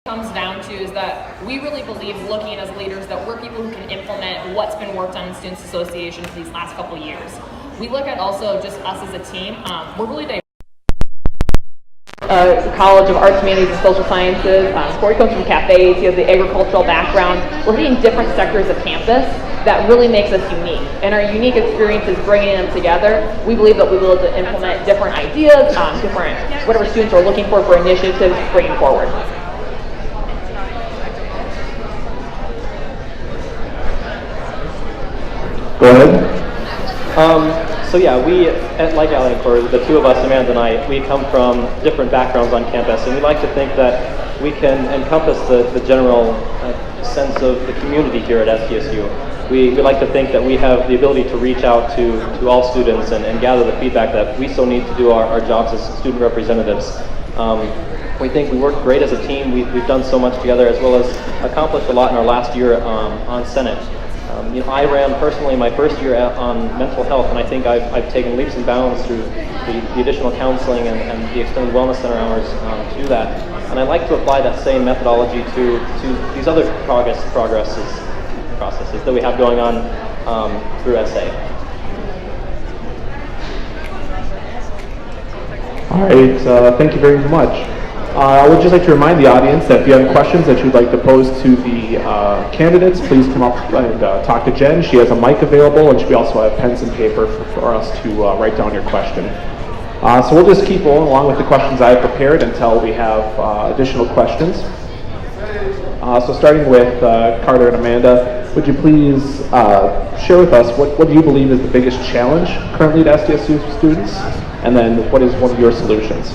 comes down to is that we really believe, looking as leaders, that we're people who can implement what's been worked on in Students Association for these last couple of years. We look at also just us as a team. We're really diverse. College of Arts, Humanities, and Social Sciences. Corey comes from cafes. He has the agricultural background. We're hitting different sectors of campus that really makes us unique. And our unique experience is bringing them together. We believe that we'll be able to implement different ideas, different whatever students are looking for initiatives, bringing forward. Go ahead. So yeah, we, like Allie and Corey, the two of us, Amanda and I, we come from different backgrounds on campus, and we like to think that we can encompass the general sense of the community here at SDSU. We like to think that we have the ability to reach out to all students and gather the feedback that we so need to do our jobs as student representatives. We think we work great as a team. We've done so much together, as well as accomplished a lot in our last year on Senate. I ran personally my first year on mental health, and I think I've taken leaps and bounds through the additional counseling and the extended wellness center hours to that. And I'd like to apply that same methodology to these other processes that we have going on through SA. All right, thank you very much. I would just like to remind the audience that if you have questions that you'd like to pose to the candidates, please come up and talk to Jen. She has a mic available, and she also have pens and paper for us to write down your question. So we'll just keep rolling along with the questions I have prepared until we have additional questions. So starting with Carter and Amanda, would you please share with us what do you believe is the biggest challenge currently to SDSU students, and then what is one of your solutions?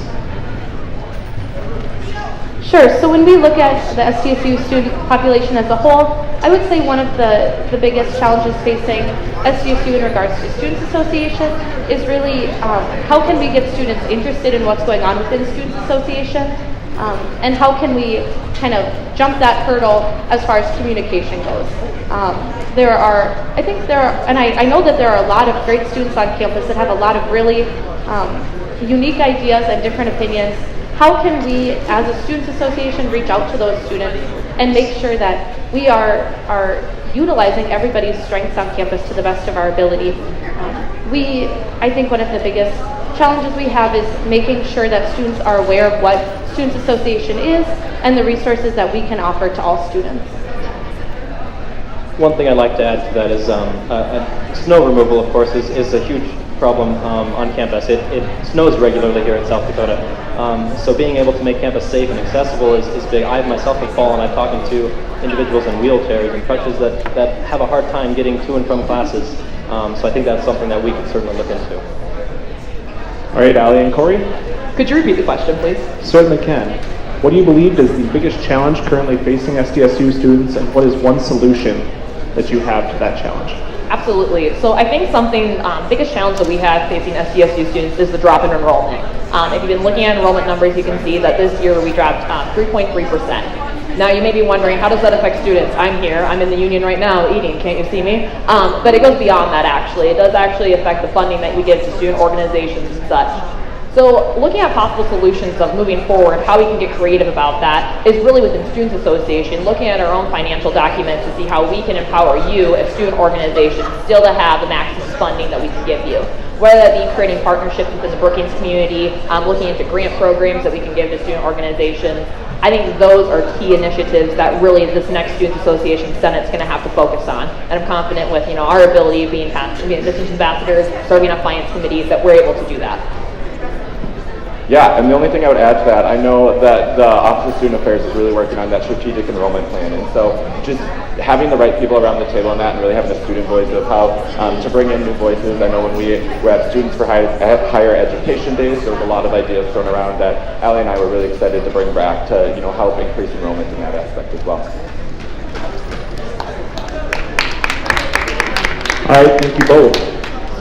Sure. So when we look at the SDSU student population as a whole, I would say one of the biggest challenges facing SDSU in regards to Students Association is really how can we get students interested in what's going on within Students Association, and how can we kind of jump that hurdle as far as communication goes. I know that there are a lot of great students on campus that have a lot of really unique ideas and different opinions. How can we, as a Students Association, reach out to those students and make sure that we are utilizing everybody's strengths on campus to the best of our ability? I think one of the biggest challenges we have is making sure that students are aware of what Students Association is and the resources that we can offer to all students. One thing I'd like to add to that is snow removal, of course, is a huge problem on campus. It snows regularly here in South Dakota. So being able to make campus safe and accessible is big. I myself have fallen. I'm talking to individuals in wheelchairs and crutches that have a hard time getting to and from classes. So I think that's something that we can certainly look into. All right, Allie and Corey? Could you repeat the question, please? Certainly can. What do you believe is the biggest challenge currently facing SDSU students, and what is one solution that you have to that challenge? Absolutely. So I think biggest challenge that we have facing SDSU students is the drop in enrollment. If you've been looking at enrollment numbers, you can see that this year we dropped 3.3%. Now you may be wondering, how does that affect students? I'm here, I'm in the union right now eating, can't you see me? But it goes beyond that actually. It does actually affect the funding that we give to student organizations and such. So looking at possible solutions of moving forward, how we can get creative about that is really within Students Association, looking at our own financial documents to see how we can empower you as student organizations still to have the maximum funding that we can give you. Whether that be creating partnerships within the Brookings community, looking into grant programs that we can give to student organizations. I think those are key initiatives that really this next Students Association Senate's going to have to focus on. And I'm confident with our ability of being business ambassadors, serving on finance committees, that we're able to do that. Yeah, and the only thing I would add to that, I know that the Office of Student Affairs is really working on that strategic enrollment plan, and so just having the right people around the table on that and really having a student voice of how to bring in new voices. I know when we had Students for Higher Education Days, there was a lot of ideas thrown around that Allie and I were really excited to bring back to help increase enrollment in that aspect as well. All right, thank you both.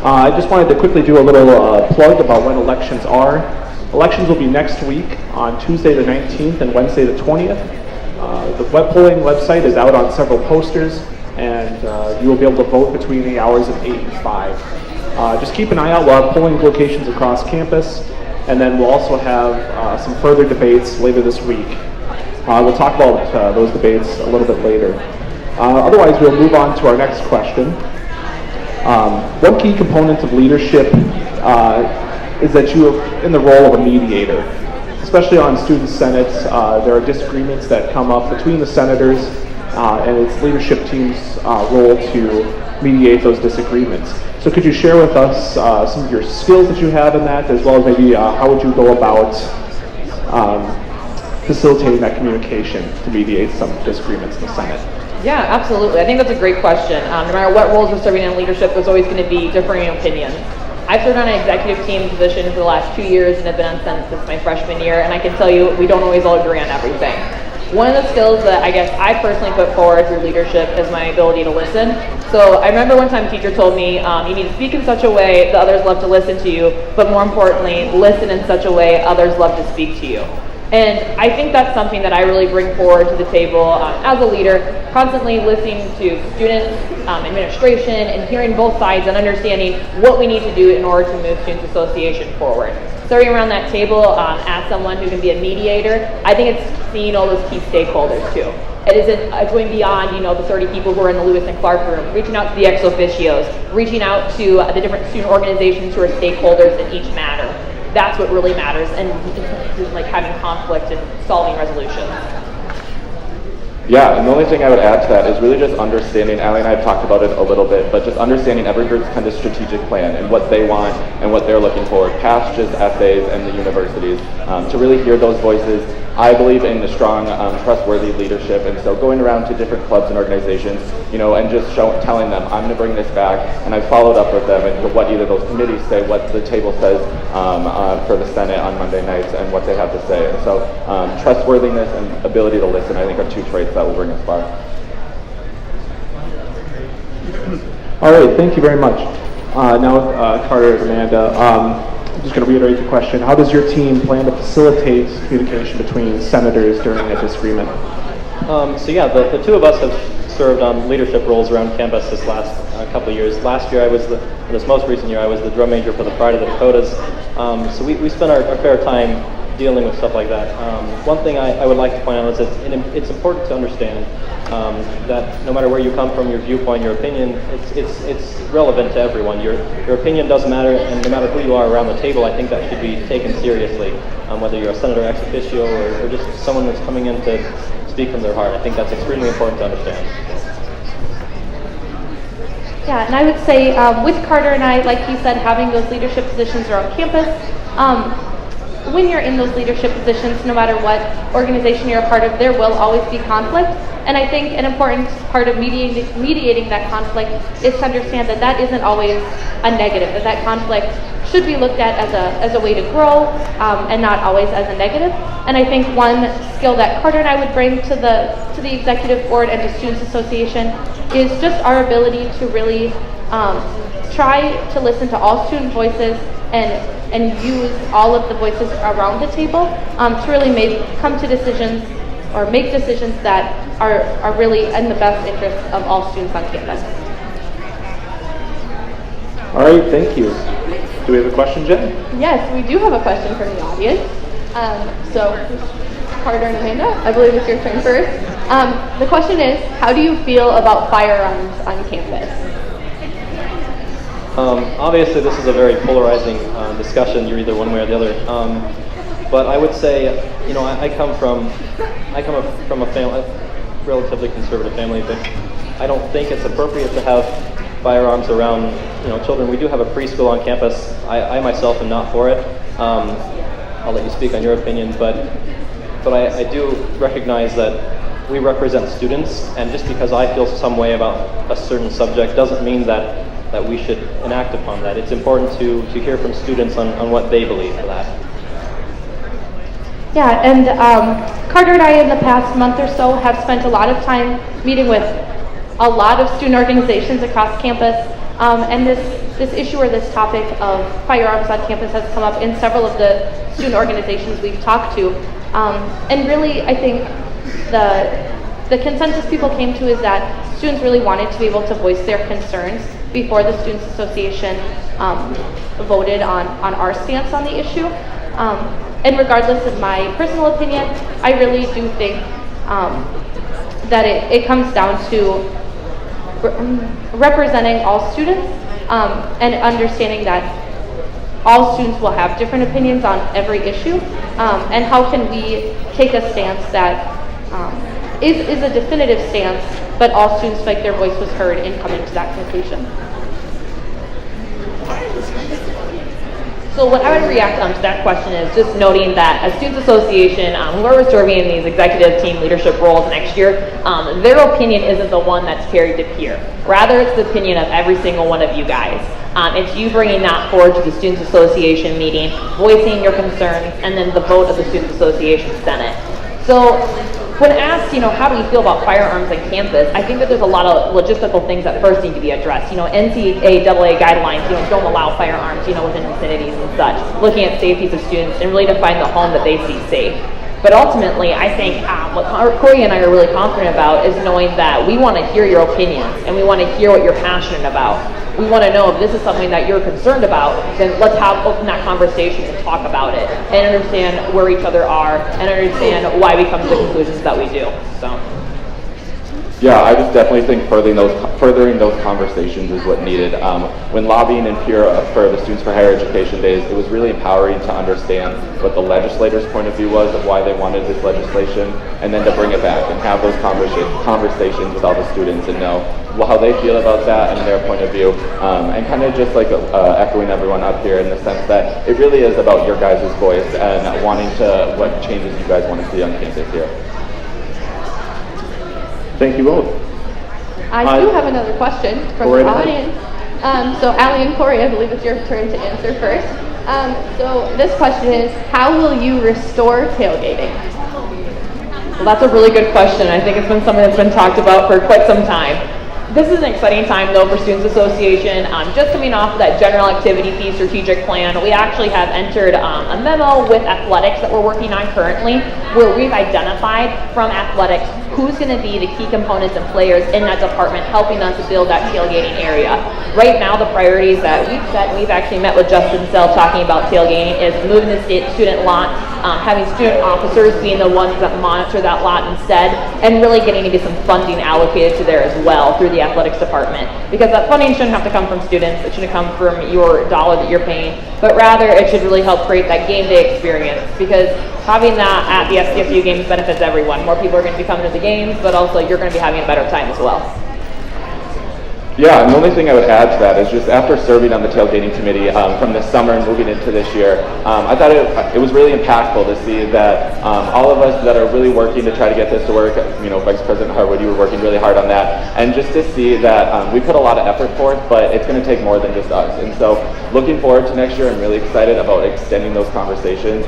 I just wanted to quickly do a little plug about when elections are. Elections will be next week on Tuesday the 19th and Wednesday the 20th. The web polling website is out on several posters, and you will be able to vote between the hours of 8 and 5. Just keep an eye out. We'll have polling locations across campus, and then we'll also have some further debates later this week. We'll talk about those debates a little bit later. Otherwise, we'll move on to our next question. One key component of leadership is that you are in the role of a mediator. Especially on student senates, there are disagreements that come up between the senators and its leadership team's role to mediate those disagreements. So could you share with us some of your skills that you have in that, as well as maybe how would you go about facilitating that communication to mediate some disagreements in the Senate? Yeah, absolutely. I think that's a great question. No matter what roles you're serving in leadership, there's always going to be differing opinions. I've served on an executive team position for the last 2 years and have been on Senate since my freshman year, and I can tell you we don't always all agree on everything. One of the skills that I guess I personally put forward through leadership is my ability to listen. So I remember one time a teacher told me, you need to speak in such a way that others love to listen to you, but more importantly, listen in such a way others love to speak to you. And I think that's something that I really bring forward to the table as a leader, constantly listening to students, administration, and hearing both sides and understanding what we need to do in order to move Students Association forward. Serving around that table as someone who can be a mediator, I think it's seeing all those key stakeholders too. It's going beyond, the 30 people who are in the Lewis and Clark room, reaching out to the ex officios, reaching out to the different student organizations who are stakeholders in each matter. That's what really matters, and like having conflict and solving resolutions. Yeah, and the only thing I would add to that is really just understanding, Allie and I have talked about it a little bit, but just understanding every group's kind of strategic plan and what they want and what they're looking for, past just essays and the universities, to really hear those voices. I believe in the strong, trustworthy leadership, and so going around to different clubs and organizations, and just telling them, I'm going to bring this back, and I've followed up with them and what either those committees say, what the table says for the Senate on Monday nights, and what they have to say. And so trustworthiness and ability to listen, I think, are two traits that will bring us far. All right, thank you very much. Now, Carter and Amanda, I'm just going to reiterate the question. How does your team plan to facilitate communication between senators during a disagreement? The two of us have served on leadership roles around campus this last couple of years. Last year, this most recent year, I was the drum major for the Pride of the Dakotas. So we spent our fair time dealing with stuff like that. One thing I would like to point out is that it's important to understand that no matter where you come from, your viewpoint, your opinion, it's relevant to everyone. Your opinion doesn't matter, and no matter who you are around the table, I think that should be taken seriously. Whether you're a senator ex officio or just someone that's coming in to speak from their heart, I think that's extremely important to understand. Yeah, and I would say with Carter and I, like he said, having those leadership positions around campus, when you're in those leadership positions, no matter what organization you're a part of, there will always be conflict. And I think an important part of mediating that conflict is to understand that that isn't always a negative, that conflict should be looked at as a way to grow and not always as a negative. And I think one skill that Carter and I would bring to the executive board and to Students Association is just our ability to really try to listen to all student voices and use all of the voices around the table to really come to decisions or make decisions that are really in the best interest of all students on campus. All right, thank you. Do we have a question, Jen? Yes, we do have a question from the audience. So, Carter and Amanda, I believe it's your turn first. The question is, how do you feel about firearms on campus? Obviously, this is a very polarizing discussion. You're either one way or the other. But I would say, I come from a family, a relatively conservative family, but I don't think it's appropriate to have firearms around, children. We do have a preschool on campus. I myself am not for it. I'll let you speak on your opinion, but I do recognize that we represent students, and just because I feel some way about a certain subject doesn't mean that we should enact upon that. It's important to hear from students on what they believe for that. Yeah, and Carter and I in the past month or so have spent a lot of time meeting with a lot of student organizations across campus, and this issue or this topic of firearms on campus has come up in several of the student organizations we've talked to. And really, I think the consensus people came to is that students really wanted to be able to voice their concerns before the Students Association voted on our stance on the issue. And regardless of my personal opinion, I really do think that it comes down to representing all students and understanding that all students will have different opinions on every issue, and how can we take a stance that is a definitive stance, but all students feel like their voice was heard in coming to that conclusion. So what I would react to that question is just noting that as Students Association, whoever's serving in these executive team leadership roles next year, their opinion isn't the one that's carried to peer. Rather, it's the opinion of every single one of you guys. It's you bringing that forward to the Students Association meeting, voicing your concerns, and then the vote of the Students Association Senate. So when asked, how do we feel about firearms on campus, I think that there's a lot of logistical things that first need to be addressed. NCAA guidelines, don't allow firearms, within vicinities and such. Looking at safety of students and really define the home that they see safe. But ultimately, I think what Corey and I are really confident about is knowing that we want to hear your opinions and we want to hear what you're passionate about. We want to know if this is something that you're concerned about, then let's open that conversation and talk about it and understand where each other are and understand why we come to the conclusions that we do. So. Yeah, I just definitely think furthering those conversations is what needed. When lobbying in peer for the Students for Higher Education days, it was really empowering to understand what the legislators' point of view was of why they wanted this legislation, and then to bring it back and have those conversations with all the students and know how they feel about that and their point of view, and kind of just like echoing everyone up here in the sense that it really is about your guys' voice and wanting to what changes you guys want to see on campus here. Thank you both. I do have another question from the audience. So Allie and Corey, I believe it's your turn to answer first. So this question is, how will you restore tailgating? Well, that's a really good question. I think it's been something that's been talked about for quite some time. This is an exciting time, though, for Students Association. Just coming off of that general activity fee strategic plan, we actually have entered a memo with athletics that we're working on currently, where we've identified from athletics who's going to be the key components and players in that department helping us to build that tailgating area. Right now, the priorities that we've set, and we've actually met with Justin Sell talking about tailgating, is moving the student lot, having student officers being the ones that monitor that lot instead, and really getting to get some funding allocated to there as well through the athletics department. Because that funding shouldn't have to come from students, it shouldn't come from your dollar that you're paying, but rather it should really help create that game day experience, because having that at the SDSU games benefits everyone. More people are going to be coming to the games, but also you're going to be having a better time as well. Yeah, and the only thing I would add to that is just after serving on the tailgating committee from this summer and moving into this year, I thought it was really impactful to see that all of us that are really working to try to get this to work, Vice President Harwood, you were working really hard on that, and just to see that we put a lot of effort forth, but it's going to take more than just us. And so looking forward to next year, I'm really excited about extending those conversations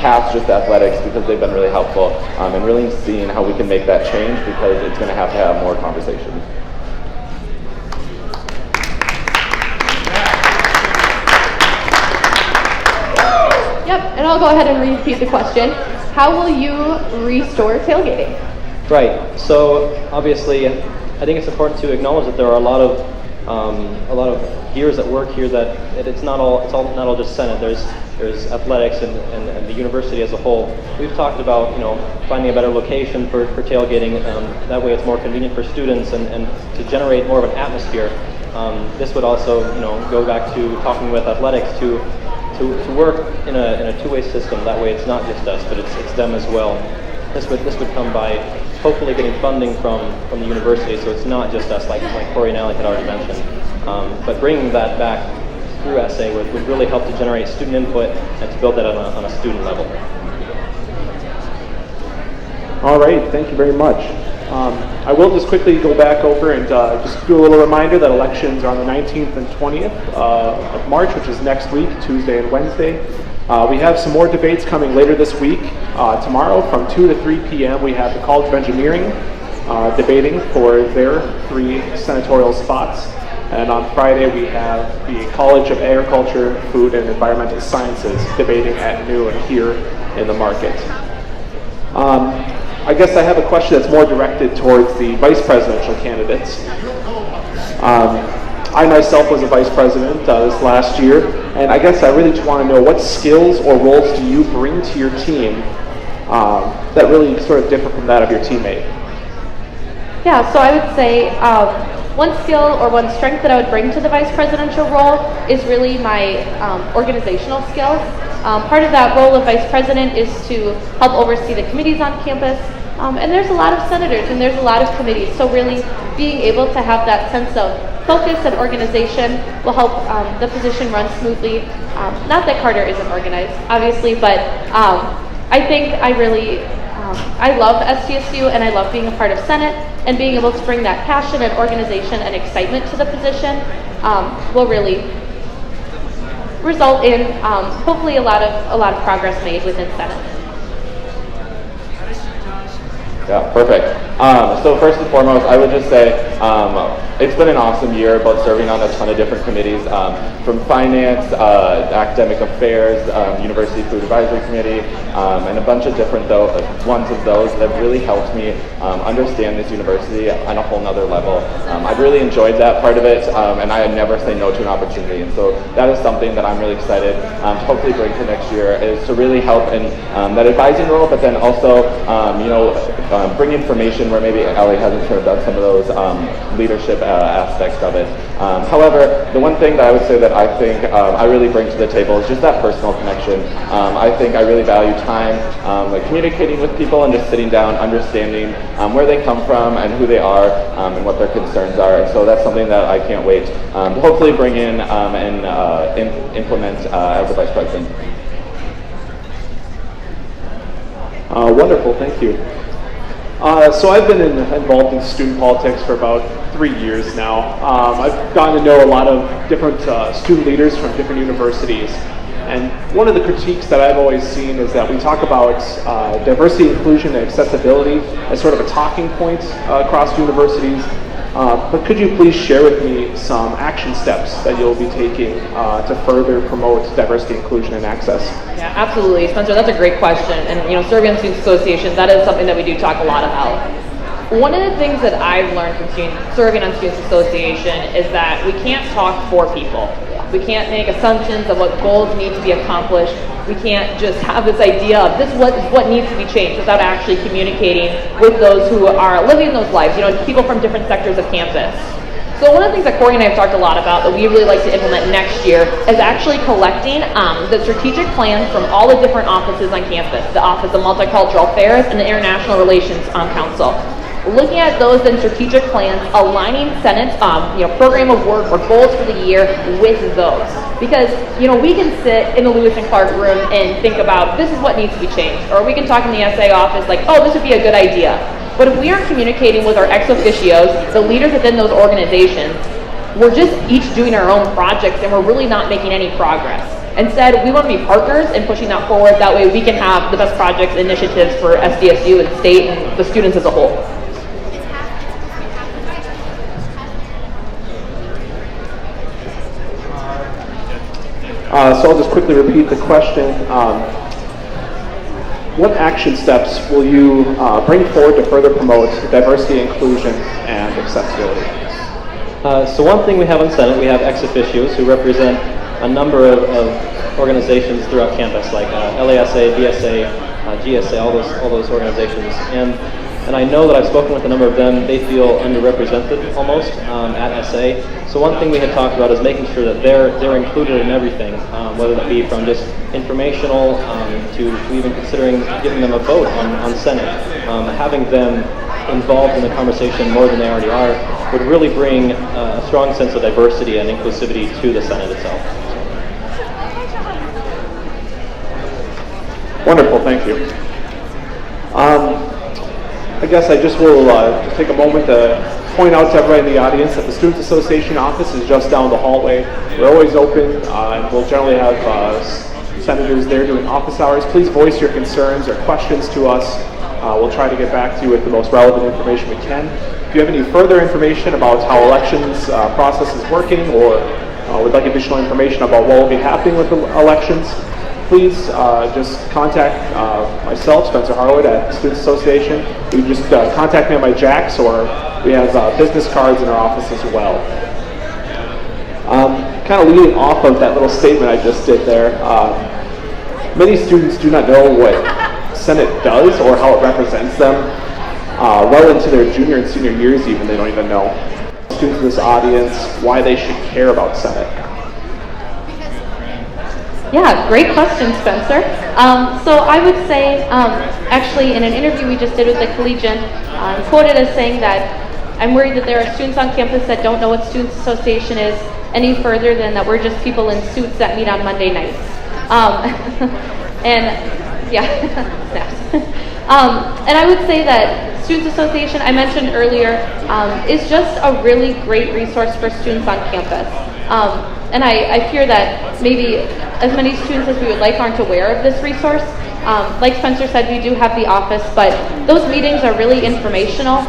past just athletics, because they've been really helpful, and really seeing how we can make that change, because it's going to have more conversations. Yep, and I'll go ahead and repeat the question. How will you restore tailgating? Right. So obviously, I think it's important to acknowledge that there are a lot of gears that work here. That it's not all just Senate. There's athletics and the university as a whole. We've talked about finding a better location for tailgating. That way, it's more convenient for students and to generate more of an atmosphere. This would also go back to talking with athletics to work in a two-way system. That way it's not just us, but it's them as well. This would come by hopefully getting funding from the university, so it's not just us, like Corey and Allie had already mentioned. But bringing that back through SA would really help to generate student input and to build that on a student level. All right, thank you very much. I will just quickly go back over and just do a little reminder that elections are on the 19th and 20th of March, which is next week, Tuesday and Wednesday. We have some more debates coming later this week. Tomorrow from 2 to 3 p.m. we have the College of Engineering debating for their 3 senatorial spots. And on Friday we have the College of Agriculture, Food and Environmental Sciences debating at noon here in the market. I guess I have a question that's more directed towards the vice presidential candidates. I myself was a vice president this last year, and I guess I really just want to know what skills or roles do you bring to your team that really sort of differ from that of your teammate? Yeah, so I would say one skill or one strength that I would bring to the vice presidential role is really my organizational skills. Part of that role of vice president is to help oversee the committees on campus. And there's a lot of senators and there's a lot of committees. So really being able to have that sense of focus and organization will help the position run smoothly. Not that Carter isn't organized, obviously, but I think I love SDSU and I love being a part of Senate, and being able to bring that passion and organization and excitement to the position will really result in hopefully a lot of progress made within Senate. Yeah, perfect. So first and foremost, I would just say it's been an awesome year about serving on a ton of different committees, from finance, academic affairs, university food advisory committee, and a bunch of different ones of those that have really helped me understand this university on a whole nother level. I've really enjoyed that part of it, and I never say no to an opportunity. And so that is something that I'm really excited to hopefully bring to next year, is to really help in that advising role, but then also bring information where maybe Ellie hasn't sort of done some of those leadership aspects of it. However, the one thing that I would say that I think I really bring to the table is just that personal connection. I think I really value time, like communicating with people and just sitting down, understanding where they come from and who they are and what their concerns are. And so that's something that I can't wait to hopefully bring in and implement as the Vice President. Wonderful, thank you. So I've been involved in student politics for about 3 years now. I've gotten to know a lot of different student leaders from different universities. And one of the critiques that I've always seen is that we talk about diversity, inclusion, and accessibility as sort of a talking point across universities. But could you please share with me some action steps that you'll be taking to further promote diversity, inclusion, and access? Yeah, absolutely, Spencer. That's a great question. And serving on Students Association, that is something that we do talk a lot about. One of the things that I've learned from serving on Students Association is that we can't talk for people. We can't make assumptions of what goals need to be accomplished. We can't just have this idea of this is what needs to be changed without actually communicating with those who are living those lives, people from different sectors of campus. So one of the things that Corey and I have talked a lot about that we really like to implement next year is actually collecting the strategic plans from all the different offices on campus, the Office of Multicultural Affairs and the International Relations Council. Looking at those in strategic plans, aligning Senate's program of work or goals for the year with those. Because we can sit in the Lewis and Clark room and think about this is what needs to be changed, or we can talk in the SA office like, oh, this would be a good idea. But if we aren't communicating with our ex officios, the leaders within those organizations, we're just each doing our own projects and we're really not making any progress. Instead, we want to be partners in pushing that forward. That way we can have the best projects and initiatives for SDSU and state and the students as a whole. So I'll just quickly repeat the question. What action steps will you bring forward to further promote diversity, inclusion, and accessibility? So one thing we have on Senate, we have ex officios who represent a number of organizations throughout campus, like LASA, BSA, GSA, all those organizations. And I know that I've spoken with a number of them. They feel underrepresented almost at SA. So one thing we had talked about is making sure that they're included in everything, whether that be from just informational to even considering giving them a vote on Senate. Having them involved in the conversation more than they already are would really bring a strong sense of diversity and inclusivity to the Senate itself. Wonderful, thank you. I guess I just will take a moment to point out to everybody in the audience that the Students Association office is just down the hallway. We're always open, and we'll generally have senators there doing office hours. Please voice your concerns or questions to us. We'll try to get back to you with the most relevant information we can. If you have any further information about how elections process is working, or would like additional information about what will be happening with the elections, please just contact myself, Spencer Harwood, at Students Association. You can just contact me on my Jacks, or we have business cards in our office as well. Kind of leading off of that little statement I just did there, many students do not know what Senate does or how it represents them. Well into their junior and senior years even, they don't even know. Students in this audience, why they should care about Senate. Yeah, great question, Spencer. So I would say, actually, in an interview we just did with the Collegian, I'm quoted as saying that I'm worried that there are students on campus that don't know what Students Association is any further than that we're just people in suits that meet on Monday nights. And yeah, snaps. And I would say that Students Association, I mentioned earlier, is just a really great resource for students on campus. And I fear that maybe as many students as we would like aren't aware of this resource. Like Spencer said, we do have the office, but those meetings are really informational.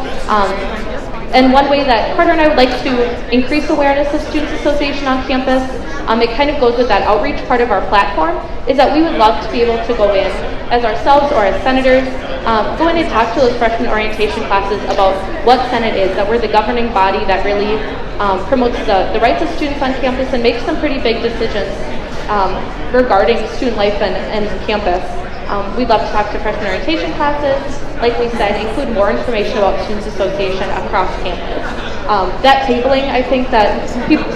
And one way that Carter and I would like to increase awareness of Students Association on campus, it kind of goes with that outreach part of our platform, is that we would love to be able to go in as ourselves or as senators, go in and talk to those freshman orientation classes about what Senate is, that we're the governing body that really promotes the rights of students on campus and makes some pretty big decisions regarding student life and campus. We'd love to talk to freshman orientation classes, like we said, include more information about Students Association across campus. That tabling, I think that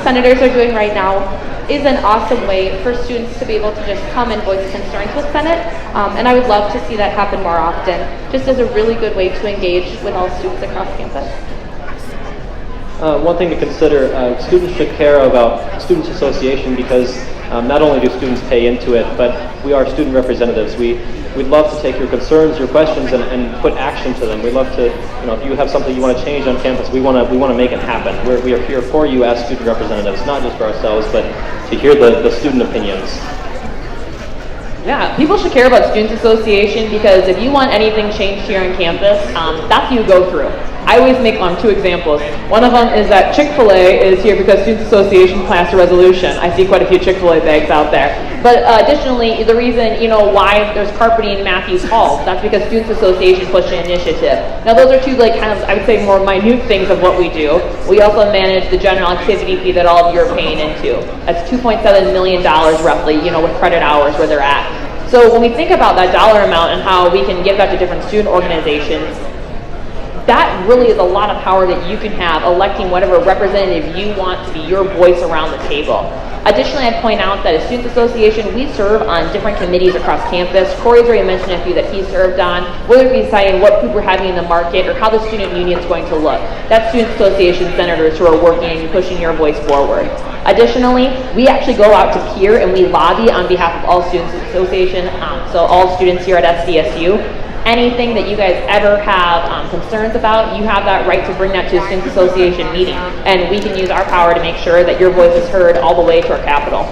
senators are doing right now is an awesome way for students to be able to just come and voice concerns with Senate, and I would love to see that happen more often, just as a really good way to engage with all students across campus. One thing to consider, students should care about Students Association because not only do students pay into it, but we are student representatives. We'd love to take your concerns, your questions, and put action to them. We'd love to, if you have something you want to change on campus, we want to make it happen. We are here for you as student representatives, not just for ourselves, but to hear the student opinions. Yeah, people should care about Students Association because if you want anything changed here on campus, that's who you go through. I always make 2 examples. One of them is that Chick-fil-A is here because Students Association passed a resolution. I see quite a few Chick-fil-A bags out there. But additionally, the reason, why there's carpeting in Matthews Hall, that's because Students Association pushed an initiative. Now those are 2 I would say more minute things of what we do. We also manage the general activity fee that all of you are paying into. That's $2.7 million roughly, with credit hours where they're at. So when we think about that dollar amount and how we can give that to different student organizations, that really is a lot of power that you can have electing whatever representative you want to be your voice around the table. Additionally, I'd point out that as Students Association, we serve on different committees across campus. Corey's already mentioned a few that he served on, whether it be deciding what food we're having in the market or how the student union is going to look. That's Students Association senators who are working and pushing your voice forward. Additionally, we actually go out to peer and we lobby on behalf of all Students Association, so all students here at SDSU. Anything that you guys ever have concerns about, you have that right to bring that to a Students Association meeting. And we can use our power to make sure that your voice is heard all the way to our Capitol.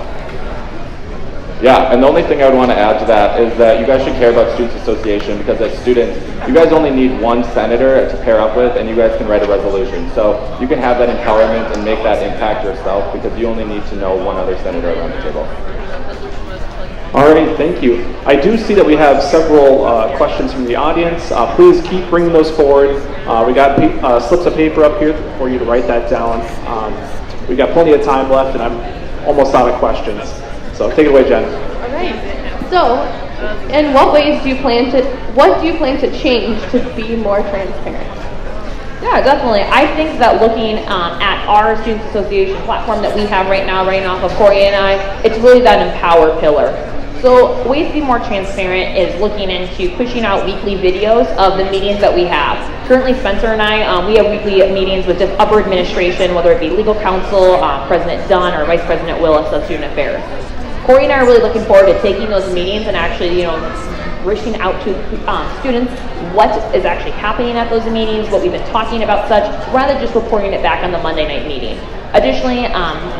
Yeah, and the only thing I would want to add to that is that you guys should care about Students Association because as students, you guys only need one senator to pair up with and you guys can write a resolution. So you can have that empowerment and make that impact yourself because you only need to know one other senator around the table. All right, thank you. I do see that we have several questions from the audience. Please keep bringing those forward. We got slips of paper up here for you to write that down. We got plenty of time left, and I'm almost out of questions. So take it away, Jen. All right. So, in what ways do you plan to change to be more transparent? Yeah, definitely. I think that looking at our Students Association platform that we have right now, running off of Corey and I, it's really that empower pillar. So ways to be more transparent is looking into pushing out weekly videos of the meetings that we have. Currently, Spencer and I, we have weekly meetings with just upper administration, whether it be legal counsel, President Dunn, or Vice President Willis of Student Affairs. Corey and I are really looking forward to taking those meetings and actually, reaching out to students what is actually happening at those meetings, what we've been talking about such, rather than just reporting it back on the Monday night meeting. Additionally,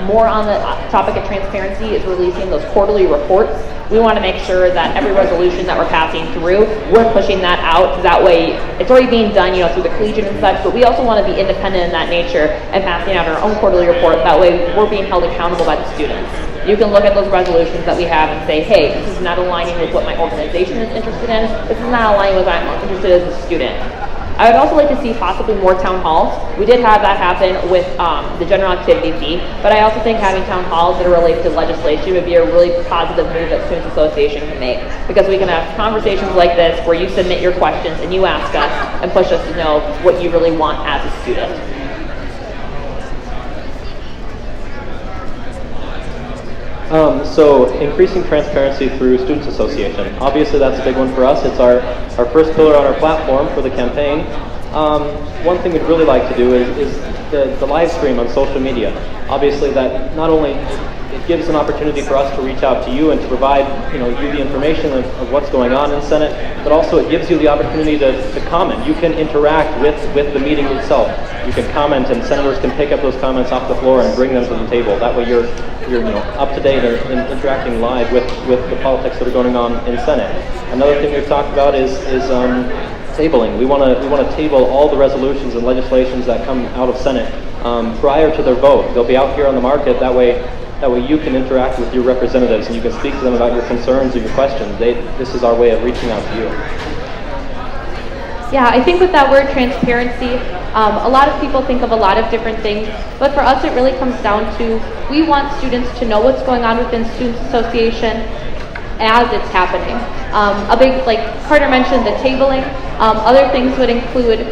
more on the topic of transparency is releasing those quarterly reports. We want to make sure that every resolution that we're passing through, we're pushing that out, because that way it's already being done, through the Collegian and such, but we also want to be independent in that nature and passing out our own quarterly report. That way we're being held accountable by the students. You can look at those resolutions that we have and say, hey, this is not aligning with what my organization is interested in. This is not aligning with what I'm interested in as a student. I would also like to see possibly more town halls. We did have that happen with the general activity fee, but I also think having town halls that are related to legislation would be a really positive move that Students Association can make, because we can have conversations like this where you submit your questions and you ask us and push us to know what you really want as a student. So increasing transparency through Students Association. Obviously that's a big one for us. It's our first pillar on our platform for the campaign. One thing we'd really like to do is the live stream on social media. Obviously that not only it gives an opportunity for us to reach out to you and to provide you the information of what's going on in Senate, but also it gives you the opportunity to comment. You can interact with the meeting itself. You can comment and senators can pick up those comments off the floor and bring them to the table. That way you're up to date and interacting live with the politics that are going on in Senate. Another thing we've talked about is tabling. We want to table all the resolutions and legislations that come out of Senate prior to their vote. They'll be out here on the market. That way you can interact with your representatives and you can speak to them about your concerns or your questions. This is our way of reaching out to you. Yeah, I think with that word transparency, a lot of people think of a lot of different things, but for us it really comes down to we want students to know what's going on within Students Association as it's happening. A big, like Carter mentioned, the tabling. Other things would include,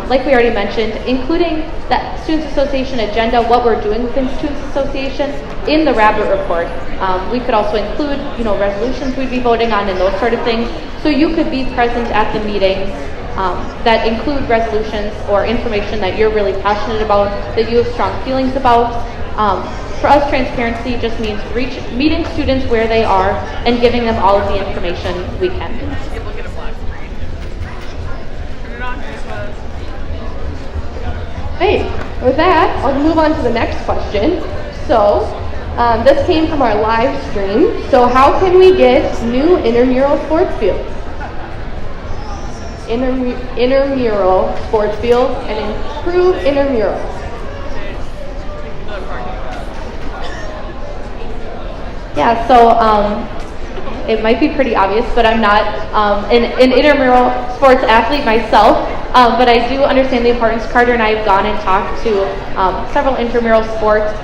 like we already mentioned, including that Students Association agenda, what we're doing within Students Association in the Rabbit Report. We could also include, resolutions we'd be voting on and those sort of things. So you could be present at the meetings that include resolutions or information that you're really passionate about, that you have strong feelings about. For us, transparency just means meeting students where they are and giving them all of the information we can. Hey, with that, I'll move on to the next question. So, this came from our live stream. So how can we get new intramural sports fields? Intramural sports fields and improve intramurals. Yeah, so it might be pretty obvious, but I'm not an intramural sports athlete myself, but I do understand the importance. Carter and I have gone and talked to several intramural sports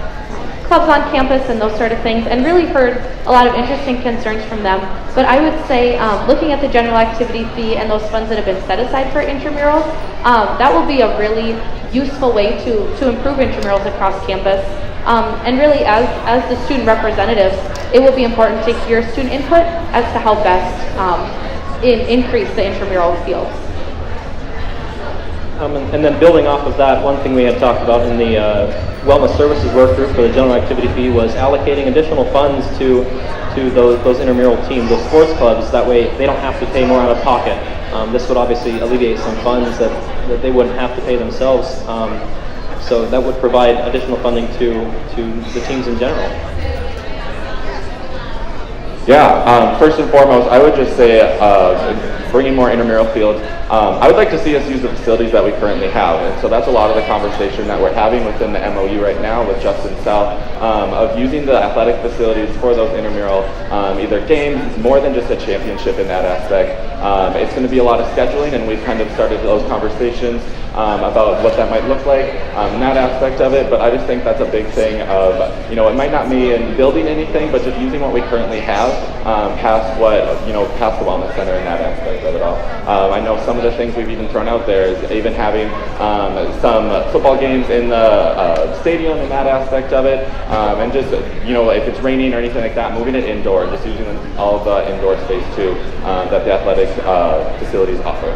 clubs on campus and those sort of things, and really heard a lot of interesting concerns from them. But I would say looking at the general activity fee and those funds that have been set aside for intramurals, that will be a really useful way to improve intramurals across campus. And really, as the student representatives, it will be important to hear student input as to how best increase the intramural fields. And then building off of that, one thing we had talked about in the Wellness Services Work Group for the general activity fee was allocating additional funds to those intramural teams, those sports clubs. That way they don't have to pay more out of pocket. This would obviously alleviate some funds that they wouldn't have to pay themselves. So that would provide additional funding to the teams in general. Yeah, first and foremost, I would just say bringing more intramural fields. I would like to see us use the facilities that we currently have, and so that's a lot of the conversation that we're having within the MOU right now with Justin South, of using the athletic facilities for those intramural either games, more than just a championship in that aspect. It's going to be a lot of scheduling, and we've kind of started those conversations about what that might look like in that aspect of it, but I just think that's a big thing of, it might not be in building anything, but just using what we currently have past the wellness center in that aspect of it all. I know some of the things we've even thrown out there is even having some football games in the stadium in that aspect of it, and just, if it's raining or anything like that, moving it indoor, just using all of the indoor space too that the athletic facilities offer.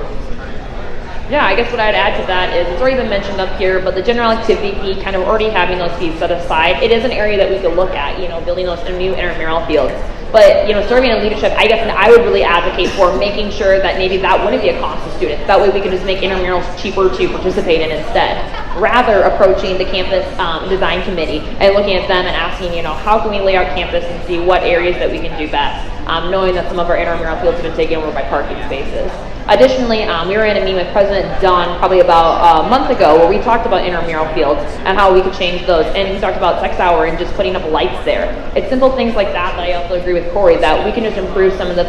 Yeah, I guess what I'd add to that is, it's already been mentioned up here, but the general activity fee, kind of already having those fees set aside, it is an area that we could look at, building those new intramural fields. But, serving in leadership, I guess I would really advocate for making sure that maybe that wouldn't be a cost to students. That way we can just make intramurals cheaper to participate in instead. Rather approaching the campus design committee and looking at them and asking, how can we lay out campus and see what areas that we can do best, knowing that some of our intramural fields have been taken over by parking spaces. Additionally, we were in a meeting with President Dunn probably about a month ago where we talked about intramural fields and how we could change those. And we talked about sex hour and just putting up lights there. It's simple things like that I also agree with Corey, that we can just improve some of the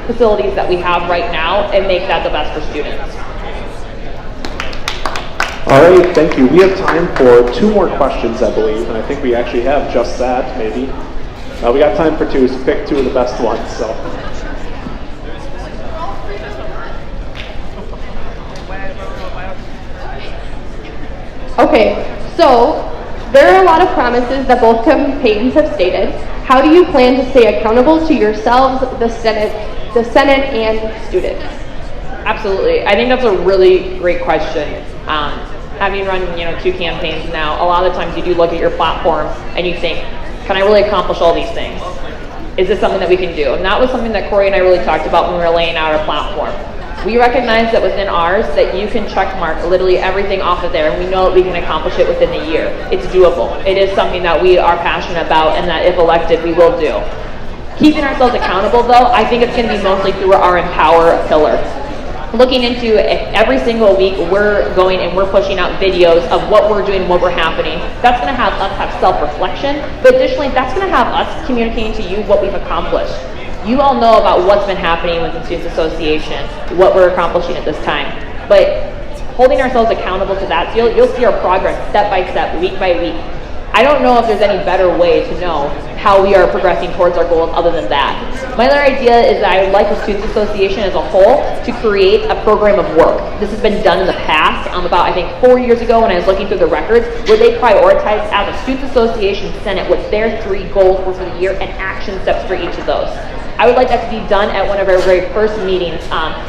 facilities that we have right now and make that the best for students. All right, thank you. We have time for 2 more questions, I believe, and I think we actually have just that, maybe. We got time for 2, so pick 2 of the best ones. So. Okay, so there are a lot of promises that both campaigns have stated. How do you plan to stay accountable to yourselves, the Senate, and students? Absolutely. I think that's a really great question. Having run 2 campaigns now, a lot of times you do look at your platform and you think, can I really accomplish all these things? Is this something that we can do? And that was something that Corey and I really talked about when we were laying out our platform. We recognize that within ours that you can check mark literally everything off of there, and we know that we can accomplish it within the year. It's doable. It is something that we are passionate about and that if elected we will do. Keeping ourselves accountable though, I think it's going to be mostly through our Empower pillar. Looking into every single week we're going and we're pushing out videos of what we're doing, what we're happening. That's going to have us have self-reflection, but additionally that's going to have us communicating to you what we've accomplished. You all know about what's been happening with the Students Association, what we're accomplishing at this time, but holding ourselves accountable to that, so you'll see our progress step by step, week by week. I don't know if there's any better way to know how we are progressing towards our goals other than that. My other idea is that I would like the Students Association as a whole to create a program of work. This has been done in the past, about I think 4 years ago when I was looking through the records, where they prioritized as a Students Association Senate what their 3 goals were for the year and action steps for each of those. I would like that to be done at one of our very first meetings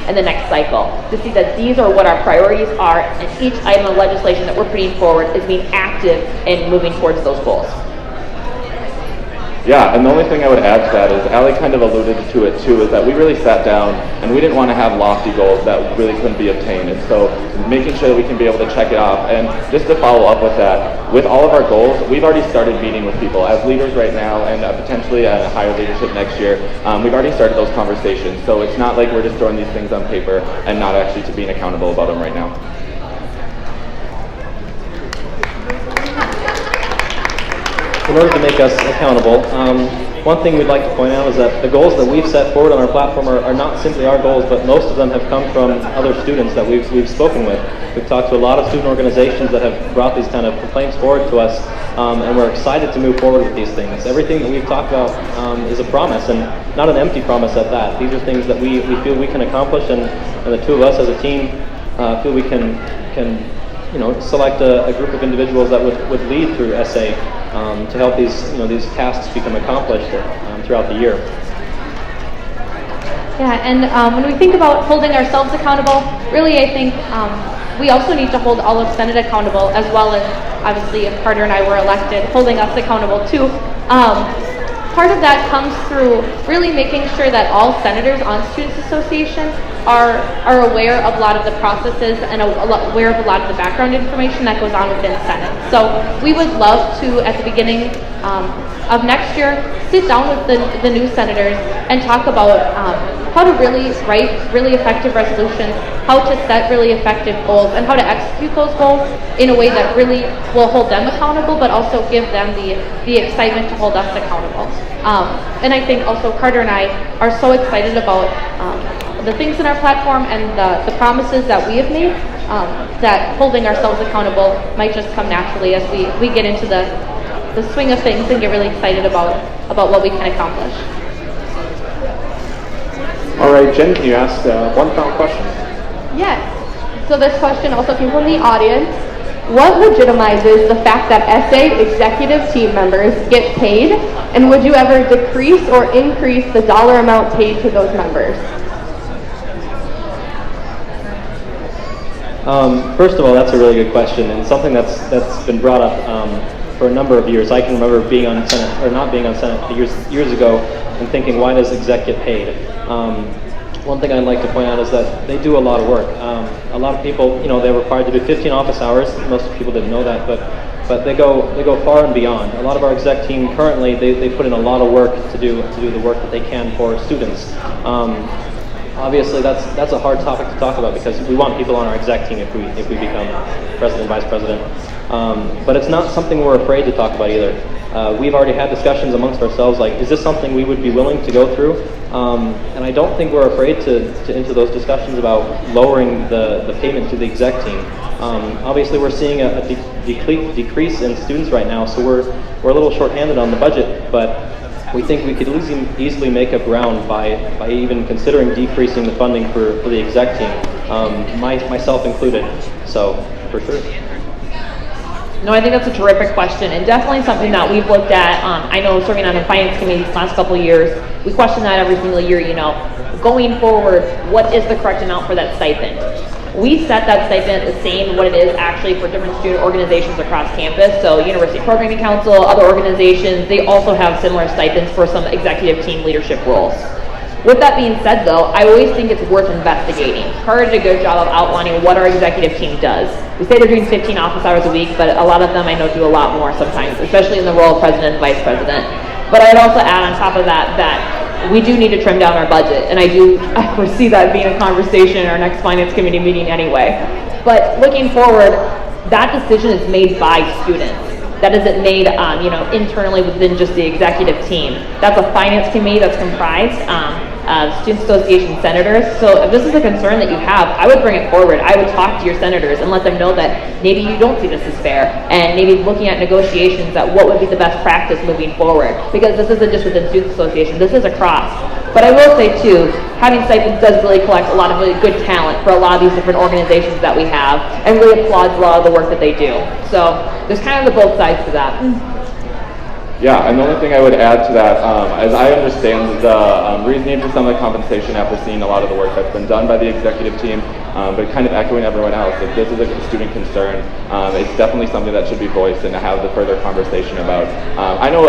in the next cycle, to see that these are what our priorities are, and each item of legislation that we're putting forward is being active in moving towards those goals. Yeah, and the only thing I would add to that is, Allie kind of alluded to it too, is that we really sat down and we didn't want to have lofty goals that really couldn't be obtained. And so making sure that we can be able to check it off. And just to follow up with that, with all of our goals, we've already started meeting with people as leaders right now and potentially at a higher leadership next year. We've already started those conversations. So it's not like we're just throwing these things on paper and not actually to being accountable about them right now. In order to make us accountable, one thing we'd like to point out is that the goals that we've set forward on our platform are not simply our goals, but most of them have come from other students that we've spoken with. We've talked to a lot of student organizations that have brought these kind of complaints forward to us, and we're excited to move forward with these things. Everything that we've talked about is a promise, and not an empty promise at that. These are things that we feel we can accomplish, and the 2 of us as a team feel we can select a group of individuals that would lead through SA to help these tasks become accomplished throughout the year. Yeah, and when we think about holding ourselves accountable, really I think we also need to hold all of Senate accountable, as well as obviously if Carter and I were elected, holding us accountable too. Part of that comes through really making sure that all senators on Students Association are aware of a lot of the processes and aware of a lot of the background information that goes on within Senate. So we would love to, at the beginning of next year, sit down with the new senators and talk about how to really write really effective resolutions, how to set really effective goals, and how to execute those goals in a way that really will hold them accountable, but also give them the excitement to hold us accountable. And I think also Carter and I are so excited about the things in our platform and the promises that we have made, that holding ourselves accountable might just come naturally as we get into the swing of things and get really excited about what we can accomplish. All right, Jen, can you ask one final question? Yes. So this question also came from the audience. What legitimizes the fact that SA executive team members get paid, and would you ever decrease or increase the dollar amount paid to those members? First of all, that's a really good question, and something that's been brought up for a number of years. I can remember being on Senate, or not being on Senate years ago, and thinking, why does exec get paid? One thing I'd like to point out is that they do a lot of work. A lot of people, they're required to do 15 office hours. Most people didn't know that, but they go far and beyond. A lot of our exec team currently, they put in a lot of work to do the work that they can for students. Obviously, that's a hard topic to talk about because we want people on our exec team if we become president, vice president. But it's not something we're afraid to talk about either. We've already had discussions amongst ourselves, like, is this something we would be willing to go through? And I don't think we're afraid to enter those discussions about lowering the payment to the exec team. Obviously, we're seeing a decrease in students right now, so we're a little short-handed on the budget, but we think we could easily make up ground by even considering decreasing the funding for the exec team, myself included, so for sure. No, I think that's a terrific question, and definitely something that we've looked at. I know serving on the finance committee these last couple of years, we question that every single year, going forward, what is the correct amount for that stipend? We set that stipend the same what it is actually for different student organizations across campus. So University Programming Council, other organizations, they also have similar stipends for some executive team leadership roles. With that being said, though, I always think it's worth investigating. Carter did a good job of outlining what our executive team does. We say they're doing 15 office hours a week, but a lot of them I know do a lot more sometimes, especially in the role of president and vice president. But I'd also add on top of that we do need to trim down our budget, and I foresee that being a conversation in our next finance committee meeting anyway. But looking forward, that decision is made by students. That isn't made, internally within just the executive team. That's a finance committee that's comprised of Students Association senators. So if this is a concern that you have, I would bring it forward. I would talk to your senators and let them know that maybe you don't see this as fair, and maybe looking at negotiations at what would be the best practice moving forward. Because this isn't just within Students Association, this is across. But I will say too, having stipends does really collect a lot of really good talent for a lot of these different organizations that we have, and really applauds a lot of the work that they do. So there's kind of the both sides to that. Yeah, and the only thing I would add to that, as I understand the reasoning for some of the compensation after seeing a lot of the work that's been done by the executive team, but kind of echoing everyone else, if this is a student concern, it's definitely something that should be voiced and to have the further conversation about. I know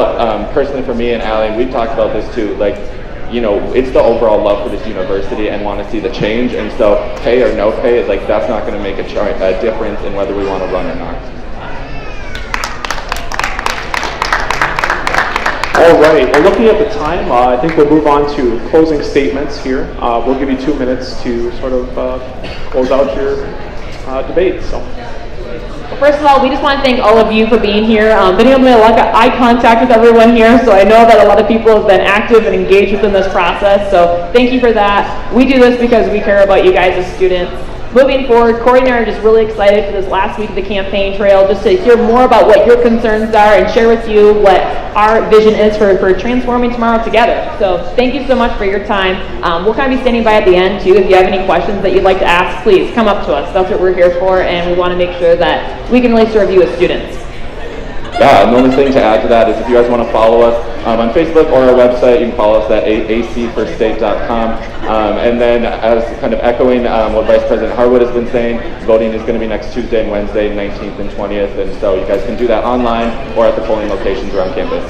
personally for me and Allie, we've talked about this too, it's the overall love for this university and want to see the change, and so pay or no pay, that's not going to make a difference in whether we want to run or not. All right, well, looking at the time, I think we'll move on to closing statements here. We'll give you 2 minutes to sort of close out your debate. So. Well, first of all, we just want to thank all of you for being here. Been able to make a lot of eye contact with everyone here, so I know that a lot of people have been active and engaged within this process, so thank you for that. We do this because we care about you guys as students. Moving forward, Corey and I are just really excited for this last week of the campaign trail, just to hear more about what your concerns are and share with you what our vision is for transforming tomorrow together. So thank you so much for your time. We'll kind of be standing by at the end too. If you have any questions that you'd like to ask, please come up to us. That's what we're here for, and we want to make sure that we can really serve you as students. Yeah, and the only thing to add to that is if you guys want to follow us on Facebook or our website, you can follow us at acfirststate.com. And then as kind of echoing what Vice President Harwood has been saying, voting is going to be next Tuesday and Wednesday, 19th and 20th. And so you guys can do that online or at the polling locations around campus.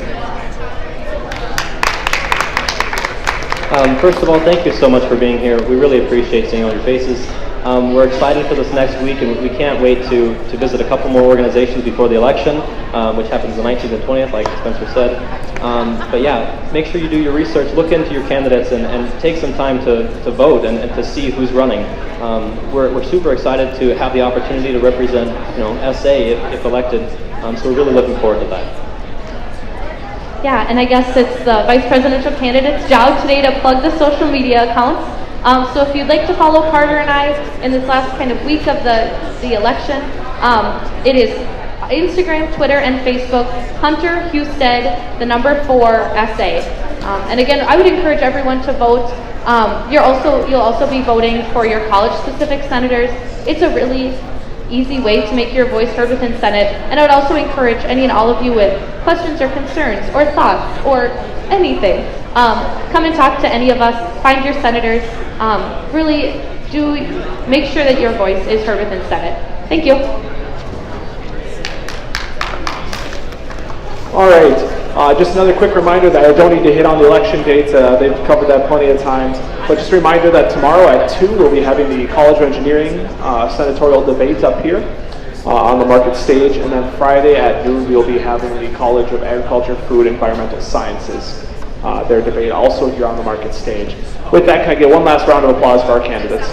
First of all, thank you so much for being here. We really appreciate seeing all your faces. We're excited for this next week, and we can't wait to visit a couple more organizations before the election, which happens the 19th and 20th, like Spencer said. But yeah, make sure you do your research, look into your candidates, and take some time to vote and to see who's running. We're super excited to have the opportunity to represent, SA if elected. So we're really looking forward to that. Yeah, and I guess it's the vice presidential candidate's job today to plug the social media accounts. So if you'd like to follow Carter and I in this last kind of week of the election, it is Instagram, Twitter, and Facebook, Hunter Husted, 4 SA. And again, I would encourage everyone to vote. You'll also be voting for your college-specific senators. It's a really easy way to make your voice heard within Senate. And I would also encourage any and all of you with questions or concerns or thoughts or anything, come and talk to any of us, find your senators, really do make sure that your voice is heard within Senate. Thank you. All right, just another quick reminder that I don't need to hit on the election dates. They've covered that plenty of times. But just a reminder that tomorrow at 2, we'll be having the College of Engineering senatorial debates up here on the market stage. And then Friday at noon, we'll be having the College of Agriculture, Food, and Environmental Sciences, their debate also here on the market stage. With that, can I get one last round of applause for our candidates?